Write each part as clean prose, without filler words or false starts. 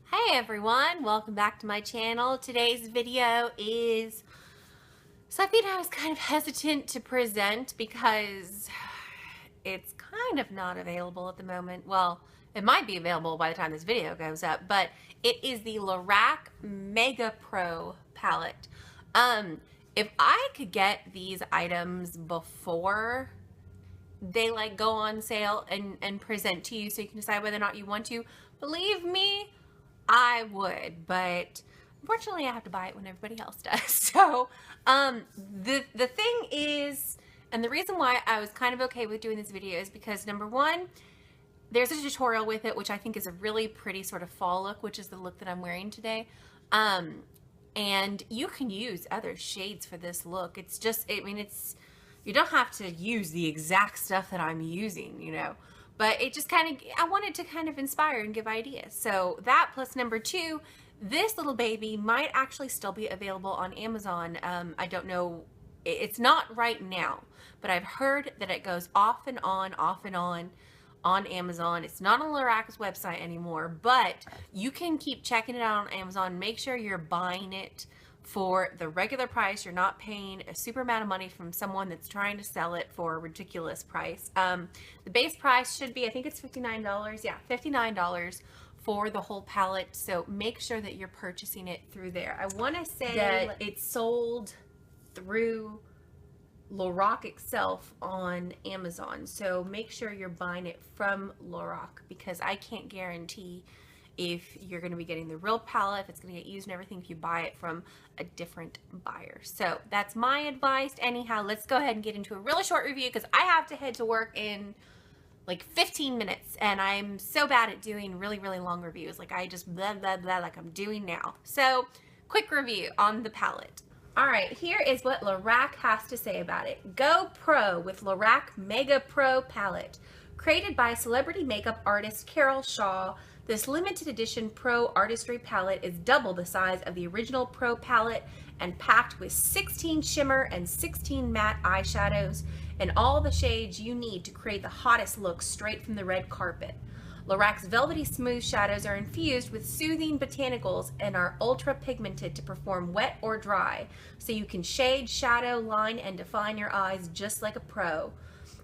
Hey everyone, welcome back to my channel. Today's video is something I was kind of hesitant to present because it's kind of not available at the moment. Well, it might be available by the time this video goes up, but it is the Lorac Mega Pro palette. If I could get these items before they go on sale and present to you so you can decide whether or not you want to, believe me, I would, but unfortunately I have to buy it when everybody else does. So the thing is, and the reason why I was kind of okay with doing this video is because number one, there's a tutorial with it, which I think is a really pretty sort of fall look, which is the look that I'm wearing today. And you can use other shades for this look. It's just, I mean, you don't have to use the exact stuff that I'm using, you know. But it just kind of, I wanted to kind of inspire and give ideas. So that plus number two, this little baby might actually still be available on Amazon. I don't know, it's not right now, but I've heard that it goes off and on Amazon. It's not on Lorac's website anymore, but you can keep checking it out on Amazon. Make sure you're buying it for the regular price. You're not paying a super amount of money from someone that's trying to sell it for a ridiculous price. The base price should be, I think it's $59. Yeah, $59 for the whole palette. So make sure that you're purchasing it through there. I want to say that it's sold through Lorac itself on Amazon. So make sure you're buying it from Lorac, because I can't guarantee if you're going to be getting the real palette, if it's going to get used and everything, if you buy it from a different buyer. So that's my advice. Anyhow, let's go ahead and get into a really short review because I have to head to work in like 15 minutes and I'm so bad at doing really, really long reviews. Like I just blah, blah, blah, like I'm doing now. So quick review on the palette. All right, here is what Lorac has to say about it. Go pro with Lorac Mega Pro palette. Created by celebrity makeup artist Carol Shaw, this limited edition Pro Artistry palette is double the size of the original Pro palette and packed with 16 shimmer and 16 matte eyeshadows and all the shades you need to create the hottest look straight from the red carpet. Lorac's velvety smooth shadows are infused with soothing botanicals and are ultra pigmented to perform wet or dry, so you can shade, shadow, line, and define your eyes just like a pro.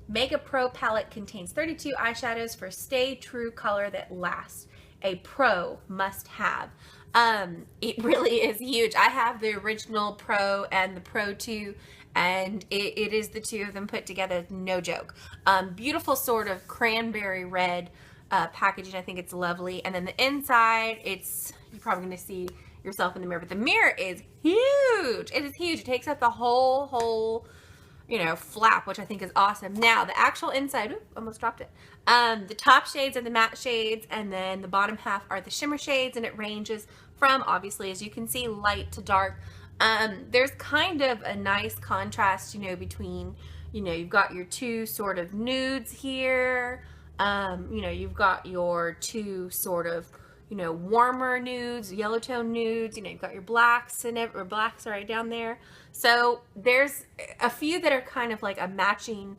Mega Pro palette contains 32 eyeshadows for stay true color that lasts. A pro must have. It really is huge. I have the original Pro and the Pro 2, and it is the two of them put together, no joke. Beautiful sort of cranberry red packaging. I think it's lovely. And then the inside, you're probably going to see yourself in the mirror, but the mirror is huge. It is huge. It takes up the whole flap, which I think is awesome. Now the actual inside, almost dropped it. The top shades are the matte shades, and then the bottom half are the shimmer shades, and it ranges from, obviously, as you can see, light to dark. There's kind of a nice contrast, between, you've got your two sort of nudes here. You've got your two sort of, warmer nudes, yellow tone nudes, you've got your blacks or blacks right down there. So there's a few that are kind of like a matching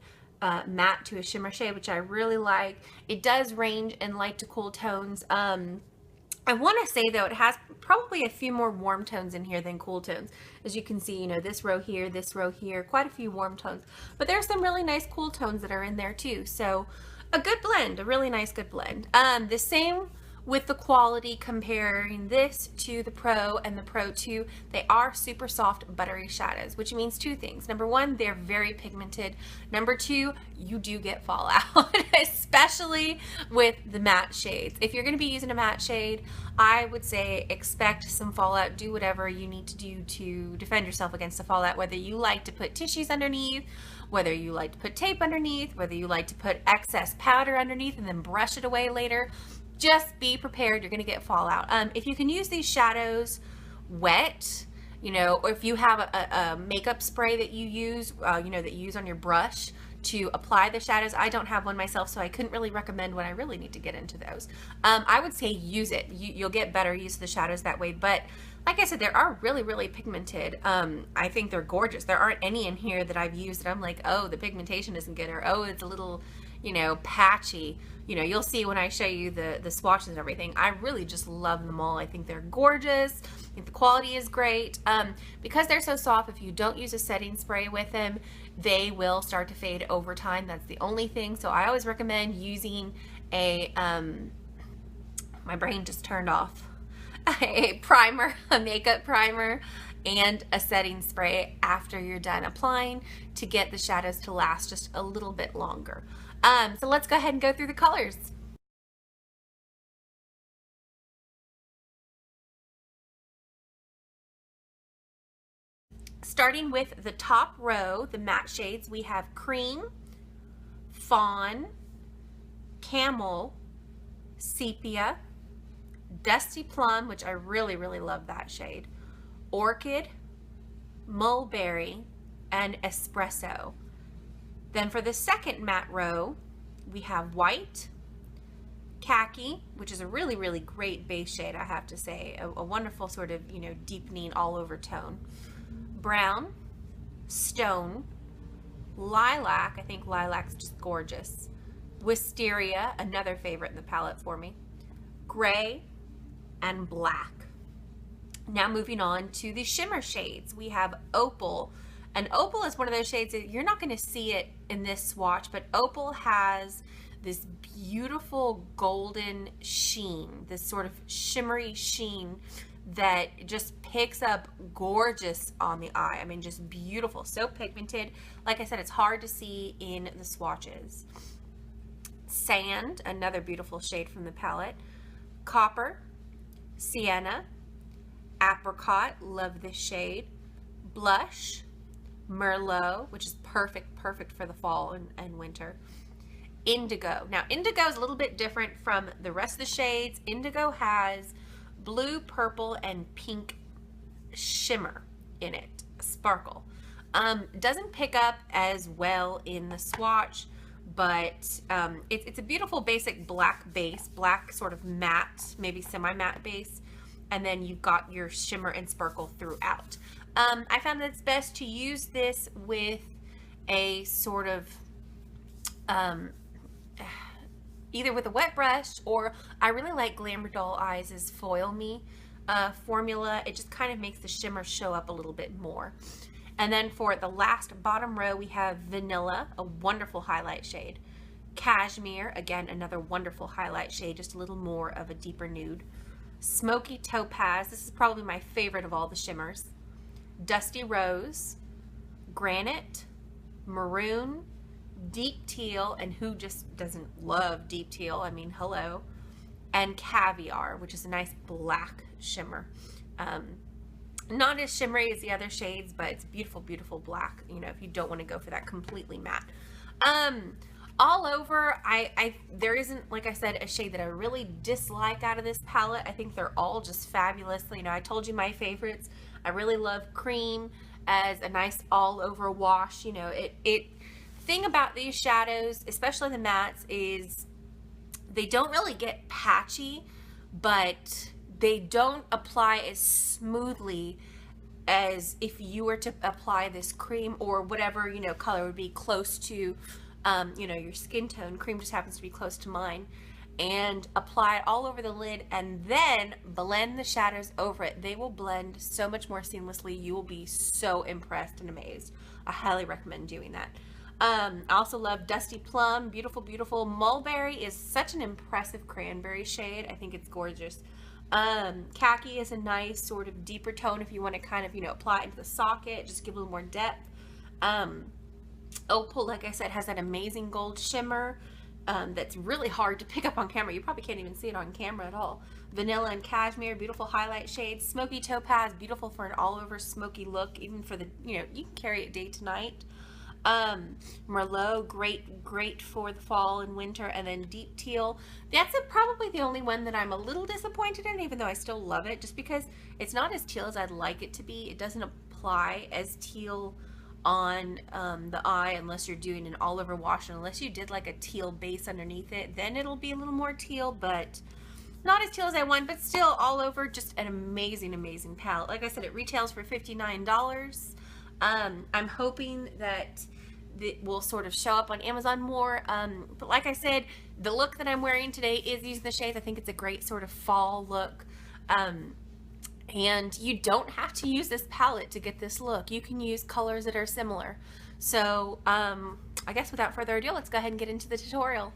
matte to a shimmer shade, which I really like. It does range in light to cool tones. I want to say though, it has probably a few more warm tones in here than cool tones. As you can see, this row here, quite a few warm tones, but there's some really nice cool tones that are in there too. So a good blend, a really nice good blend. The same with the quality, comparing this to the Pro and the Pro 2, they are super soft, buttery shadows, which means two things. Number one, they're very pigmented. Number two, you do get fallout, especially with the matte shades. If you're going to be using a matte shade, I would say expect some fallout. Do whatever you need to do to defend yourself against the fallout, whether you like to put tissues underneath, whether you like to put tape underneath, whether you like to put excess powder underneath and then brush it away later. Just be prepared, you're going to get fallout. If you can use these shadows wet, or if you have a makeup spray that you use, that you use on your brush to apply the shadows. I don't have one myself, so I couldn't really recommend when I really need to get into those. I would say use it. You'll get better use of the shadows that way. But like I said, they are really, really pigmented. I think they're gorgeous. There aren't any in here that I've used that I'm like, oh, the pigmentation isn't good, or oh, it's a little, patchy. you know, you'll see when I show you the swatches and everything. I really just love them all. I think they're gorgeous. I think the quality is great. Because they're so soft, if you don't use a setting spray with them, they will start to fade over time. That's the only thing. So I always recommend using a, my brain just turned off, a primer, a makeup primer, and a setting spray after you're done applying to get the shadows to last just a little bit longer. So let's go ahead and go through the colors. Starting with the top row, the matte shades, we have Cream, Fawn, Camel, Sepia, Dusty Plum, which I really, really love that shade, Orchid, Mulberry, and Espresso. Then for the second matte row, we have White, Khaki, which is a really, really great base shade, I have to say. A wonderful sort of, you know, deepening all over tone. Brown, Stone, Lilac, I think Lilac's just gorgeous. Wisteria, another favorite in the palette for me. Gray, and Black. Now moving on to the shimmer shades, we have Opal. And Opal is one of those shades that you're not going to see it in this swatch, but Opal has this beautiful golden sheen, this sort of shimmery sheen that just picks up gorgeous on the eye. I mean, just beautiful, so pigmented. Like I said, it's hard to see in the swatches. Sand, another beautiful shade from the palette. Copper, Sienna, Apricot, love this shade. Blush, Merlot, which is perfect for the fall and winter. Indigo. Now, indigo is a little bit different from the rest of the shades. Indigo has blue, purple, and pink shimmer in it, sparkle. Doesn't pick up as well in the swatch, but it's a beautiful basic black base, black sort of matte, maybe semi-matte base, and then you've got your shimmer and sparkle throughout. I found that it's best to use this with a sort of, either with a wet brush, or I really like Glamour Doll Eyes' Foil Me formula. It just kind of makes the shimmer show up a little bit more. And then for the last bottom row, we have Vanilla, a wonderful highlight shade. Cashmere, again, another wonderful highlight shade, just a little more of a deeper nude. Smoky Topaz, this is probably my favorite of all the shimmers. Dusty Rose, Granite, Maroon, Deep Teal, and who just doesn't love deep teal? I mean, hello. And Caviar, which is a nice black shimmer. Not as shimmery as the other shades, but it's beautiful, beautiful black, you know, if you don't want to go for that completely matte. All over, there isn't, like I said, a shade that I really dislike out of this palette. I think they're all just fabulous. You know, I told you my favorites. I really love Cream as a nice all-over wash. You know, thing about these shadows, especially the mattes, is they don't really get patchy, but they don't apply as smoothly as if you were to apply this cream or whatever, you know, color would be close to, you know, your skin tone. Cream just happens to be close to mine. And apply it all over the lid and then blend the shadows over it. They will blend so much more seamlessly. You will be so impressed and amazed. I highly recommend doing that. I also love Dusty Plum, beautiful, beautiful. Mulberry is such an impressive cranberry shade. I think it's gorgeous. Khaki is a nice sort of deeper tone if you want to kind of, you know, apply it into the socket, just give a little more depth. Opal, like I said, has that amazing gold shimmer. That's really hard to pick up on camera. You probably can't even see it on camera at all. Vanilla and Cashmere, beautiful highlight shades. Smoky Topaz, beautiful for an all-over smoky look, even for the, you know, you can carry it day to night. Merlot, great for the fall and winter. And then Deep Teal, that's probably the only one that I'm a little disappointed in, even though I still love it, just because it's not as teal as I'd like it to be. It doesn't apply as teal on the eye unless you're doing an all-over wash, and unless you did like a teal base underneath it, then it'll be a little more teal, but not as teal as I want, but still all over, just an amazing palette. Like I said, it retails for $59. I'm hoping that that will sort of show up on Amazon more. But like I said, the look that I'm wearing today is using the shades. I think it's a great sort of fall look. And you don't have to use this palette to get this look. You can use colors that are similar. So I guess without further ado, let's go ahead and get into the tutorial.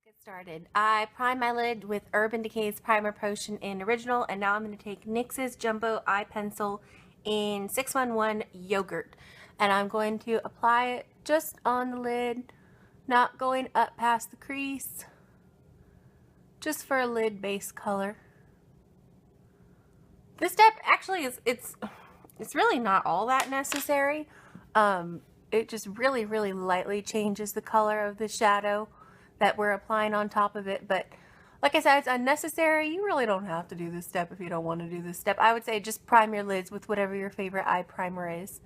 Get started. I primed my lid with Urban Decay's Primer Potion in Original, and now I'm going to take NYX's Jumbo Eye Pencil in 611 Yogurt, and I'm going to apply it just on the lid, not going up past the crease, just for a lid base color. This step actually is it's really not all that necessary. It just really lightly changes the color of the shadow that we're applying on top of it, but like I said, it's unnecessary. You really don't have to do this step if you don't want to do this step. I would say just prime your lids with whatever your favorite eye primer is,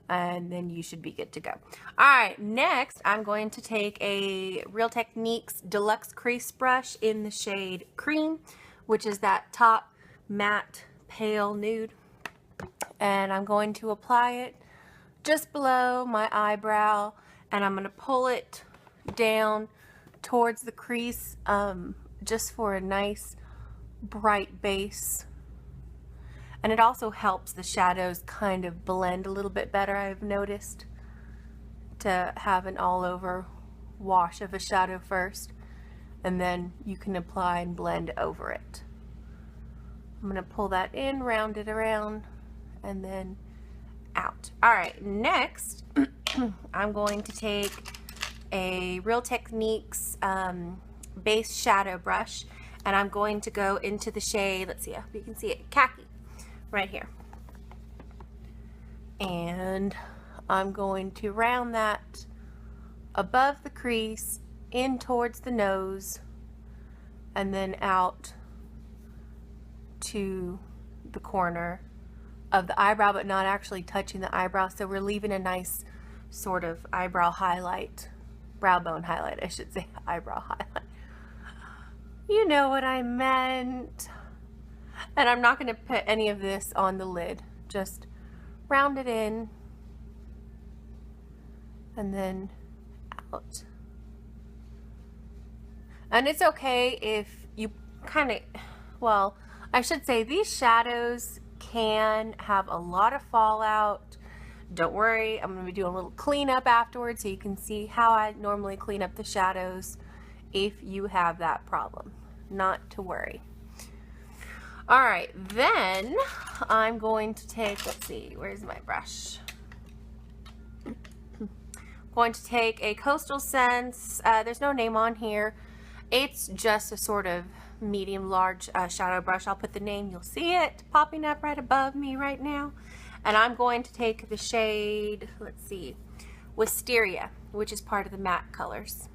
and then you should be good to go. Alright, next I'm going to take a Real Techniques Deluxe Crease Brush in the shade Cream, which is that top matte pale nude, and I'm going to apply it just below my eyebrow, and I'm going to pull it down towards the crease, just for a nice bright base. And it also helps the shadows kind of blend a little bit better, I've noticed, to have an all over wash of a shadow first, and then you can apply and blend over it. I'm going to pull that in, round it around, and then out. Alright, next I'm going to take a Real Techniques base shadow brush, and I'm going to go into the shade, let's see if you can see it, Khaki, right here. And I'm going to round that above the crease, in towards the nose, and then out to the corner of the eyebrow, but not actually touching the eyebrow, so we're leaving a nice sort of eyebrow highlight, brow bone highlight, I should say, eyebrow highlight. You know what I meant. And I'm not going to put any of this on the lid, just round it in and then out. And it's okay if you kind of, well, I should say these shadows can have a lot of fallout. Don't worry, I'm going to be doing a little cleanup afterwards so you can see how I normally clean up the shadows if you have that problem. Not to worry. Alright, then I'm going to take, let's see, where's my brush? I'm going to take a Coastal Scents, there's no name on here. It's just a sort of medium large shadow brush. I'll put the name, you'll see it popping up right above me right now. And I'm going to take the shade, let's see, Wisteria, which is part of the matte colors.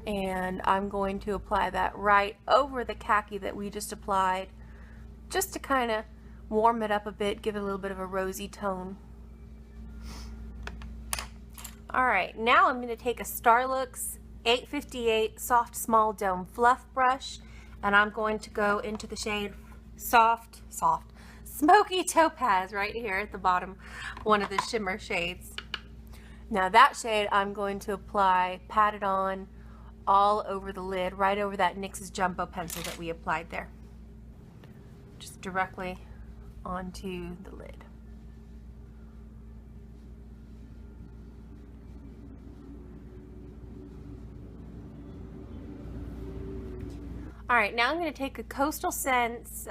And I'm going to apply that right over the khaki that we just applied, just to kind of warm it up a bit, give it a little bit of a rosy tone. Alright, now I'm going to take a Starlooks 858 Soft Small Dome Fluff Brush, and I'm going to go into the shade Soft Smoky Topaz right here at the bottom, one of the shimmer shades. Now that shade I'm going to apply, pat it on all over the lid, right over that NYX's Jumbo pencil that we applied there. Just directly onto the lid. Alright, now I'm going to take a Coastal Scents,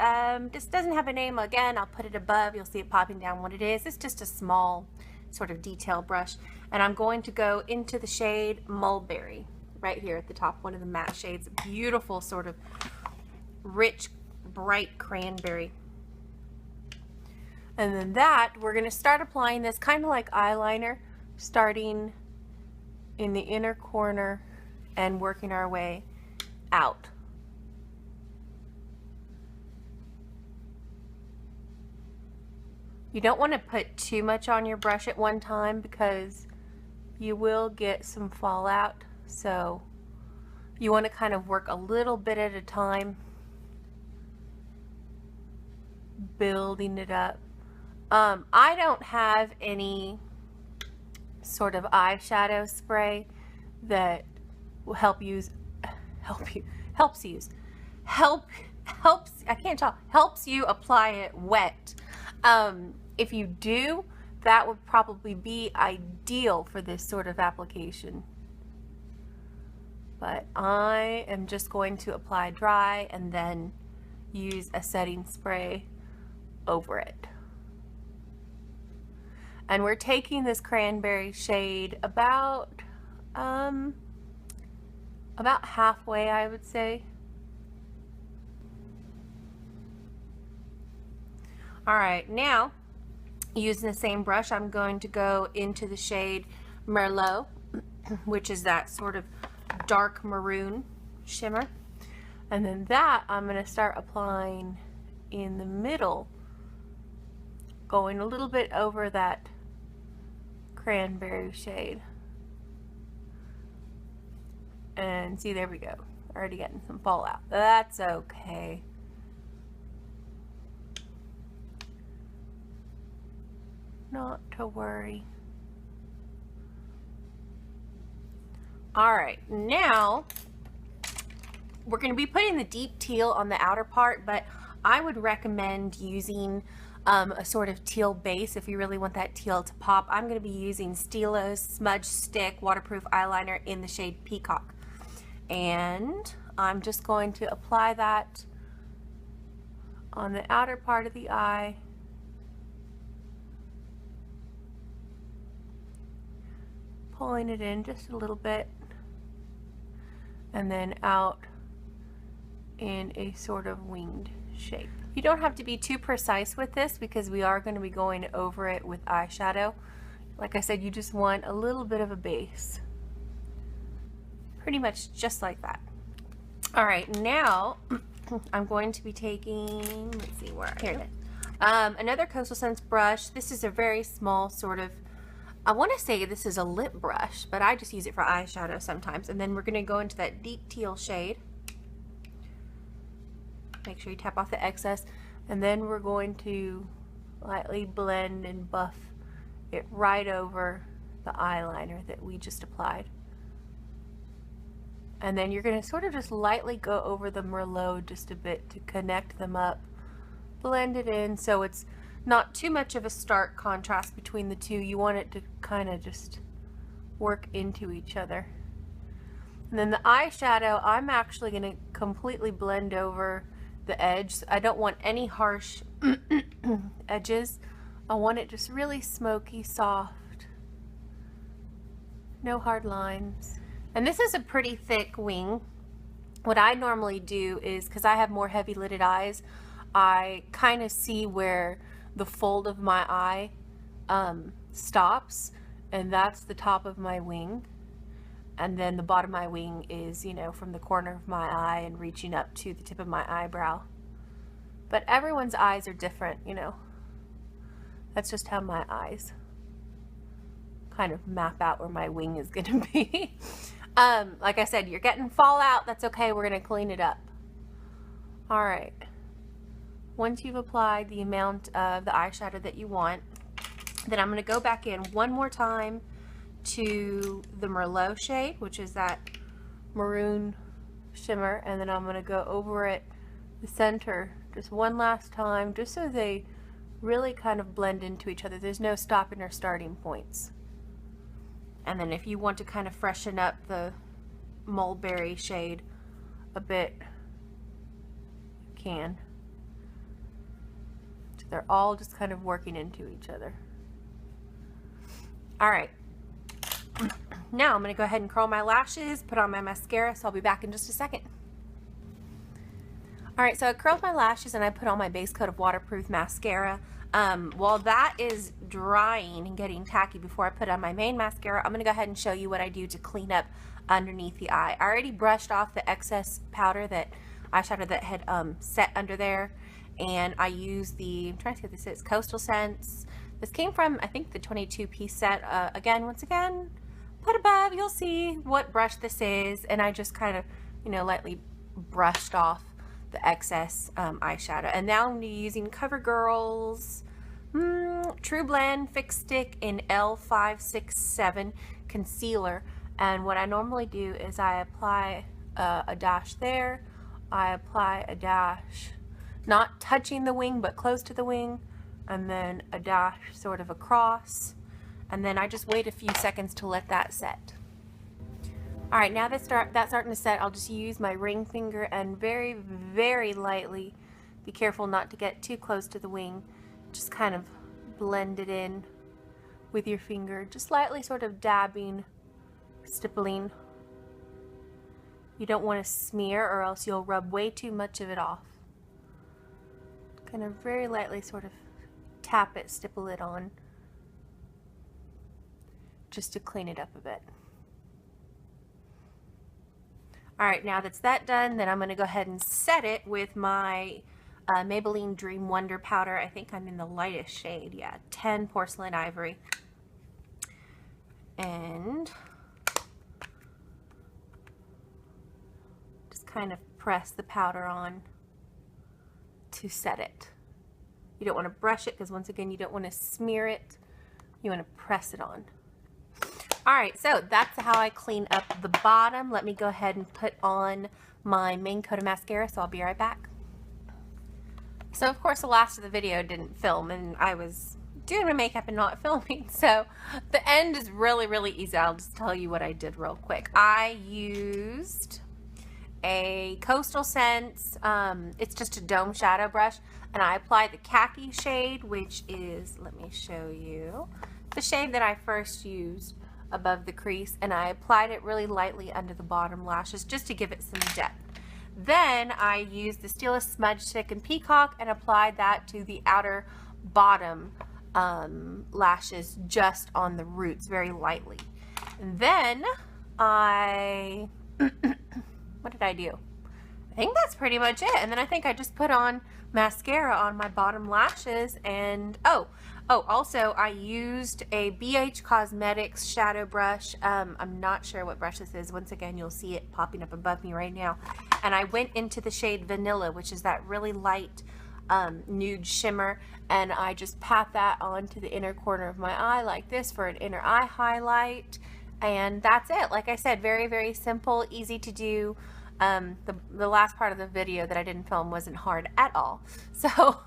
this doesn't have a name, again, I'll put it above, you'll see it popping down what it is. It's just a small sort of detail brush, and I'm going to go into the shade Mulberry, right here at the top, one of the matte shades, beautiful sort of rich, bright cranberry. And then that, we're going to start applying this kind of like eyeliner, starting in the inner corner and working our way out. You don't want to put too much on your brush at one time because you will get some fallout, so you want to kind of work a little bit at a time, building it up I don't have any sort of eyeshadow spray that will helps you apply it wet. If you do, that would probably be ideal for this sort of application. But I am just going to apply dry and then use a setting spray over it. And we're taking this cranberry shade about halfway, I would say. All right, now using the same brush, I'm going to go into the shade Merlot, which is that sort of dark maroon shimmer. And then that I'm going to start applying in the middle, going a little bit over that cranberry shade. And see, there we go. Already getting some fallout. That's okay. Not to worry. All right, now we're going to be putting the deep teal on the outer part, but I would recommend using a sort of teal base if you really want that teal to pop. I'm going to be using Stila's Smudge Stick Waterproof Eyeliner in the shade Peacock. And I'm just going to apply that on the outer part of the eye. Pulling it in just a little bit. And then out in a sort of winged shape. You don't have to be too precise with this because we are going to be going over it with eyeshadow. Like I said, you just want a little bit of a base. Pretty much just like that. All right, now I'm going to be taking, let's see where here it is. Another Coastal Scents brush. This is a very small sort of, I want to say this is a lip brush, but I just use it for eyeshadow sometimes. And then we're going to go into that deep teal shade. Make sure you tap off the excess. And then we're going to lightly blend and buff it right over the eyeliner that we just applied. And then you're going to sort of just lightly go over the Merlot just a bit to connect them up. Blend it in so it's not too much of a stark contrast between the two. You want it to kind of just work into each other. And then the eyeshadow, I'm actually going to completely blend over the edge. I don't want any harsh edges. I want it just really smoky, soft. No hard lines. And this is a pretty thick wing. What I normally do is, because I have more heavy lidded eyes, I kind of see where the fold of my eye stops, and that's the top of my wing. And then the bottom of my wing is, you know, from the corner of my eye and reaching up to the tip of my eyebrow. But everyone's eyes are different, you know. That's just how my eyes kind of map out where my wing is going to be. Like I said, you're getting fallout. That's okay. We're going to clean it up. All right. Once you've applied the amount of the eyeshadow that you want, then I'm going to go back in one more time to the Merlot shade, which is that maroon shimmer, and then I'm going to go over it, the center, just one last time, just so they really kind of blend into each other. There's no stopping or starting points. And then if you want to kind of freshen up the Mulberry shade a bit, you can. So they're all just kind of working into each other. All right. Now I'm going to go ahead and curl my lashes, put on my mascara, so I'll be back in just a second. Alright, so I curled my lashes and I put on my base coat of waterproof mascara. While that is drying and getting tacky before I put on my main mascara, I'm going to go ahead and show you what I do to clean up underneath the eye. I already brushed off the excess powder, that eyeshadow that had set under there, and I used the, I'm trying to see what this is, Coastal Scents. This came from, I think, the 22-piece set. Once again, put above, you'll see what brush this is, and I just kind of, you know, lightly brushed off the excess eyeshadow. And now I'm using CoverGirl's True Blend Fix Stick in L567 concealer. And what I normally do is I apply a dash there, I apply a dash not touching the wing but close to the wing, and then a dash sort of across, and then I just wait a few seconds to let that set. Alright, now that's starting to set, I'll just use my ring finger and very, very lightly, be careful not to get too close to the wing, just kind of blend it in with your finger, just lightly sort of dabbing, stippling. You don't want to smear or else you'll rub way too much of it off. Kind of very lightly sort of tap it, stipple it on, just to clean it up a bit. Alright, now that's done, then I'm going to go ahead and set it with my Maybelline Dream Wonder powder. I think I'm in the lightest shade, yeah, 10 Porcelain Ivory. And just kind of press the powder on to set it. You don't want to brush it because once again you don't want to smear it, you want to press it on. Alright, so that's how I clean up the bottom. Let me go ahead and put on my main coat of mascara, so I'll be right back. So of course the last of the video didn't film and I was doing my makeup and not filming, so the end is really, really easy. I'll just tell you what I did real quick. I used a Coastal Scents, it's just a dome shadow brush, and I applied the Khaki shade, which is, let me show you, the shade that I first used above the crease, and I applied it really lightly under the bottom lashes just to give it some depth. Then I used the Stila Smudge Stick in Peacock and applied that to the outer bottom lashes just on the roots very lightly. And then I what did I do? I think that's pretty much it. And then I think I just put on mascara on my bottom lashes, and also I used a BH Cosmetics shadow brush. I'm not sure what brush this is. Once again, you'll see it popping up above me right now. And I went into the shade Vanilla, which is that really light nude shimmer, and I just pat that onto the inner corner of my eye like this for an inner eye highlight. And that's it. Like I said, very, very simple, easy to do. The last part of the video that I didn't film wasn't hard at all. So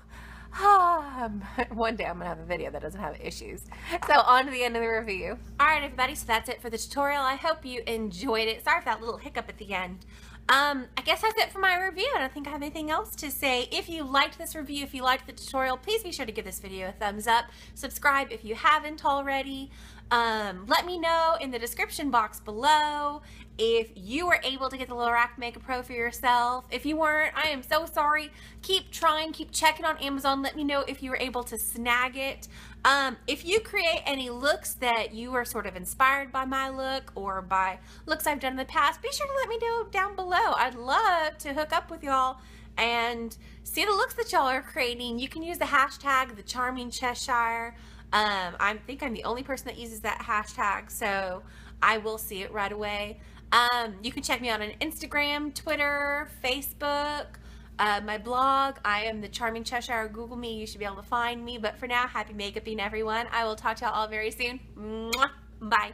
one day I'm gonna have a video that doesn't have issues. So on to the end of the review. Alright everybody, so that's it for the tutorial. I hope you enjoyed it. Sorry for that little hiccup at the end. I guess that's it for my review. I don't think I have anything else to say. If you liked this review, if you liked the tutorial, please be sure to give this video a thumbs up. Subscribe if you haven't already. Let me know in the description box below if you were able to get the Lorac Makeup Pro for yourself. If you weren't, I am so sorry. Keep trying, keep checking on Amazon. Let me know if you were able to snag it. If you create any looks that you are sort of inspired by my look or by looks I've done in the past, be sure to let me know down below. I'd love to hook up with y'all and see the looks that y'all are creating. You can use the hashtag #TheCharmingCheshire. I think I'm the only person that uses that hashtag, so I will see it right away. You can check me out on Instagram, Twitter, Facebook, my blog. I am the Charming Cheshire. Google me, you should be able to find me. But for now, happy makeuping everyone. I will talk to y'all all very soon. Mwah. Bye.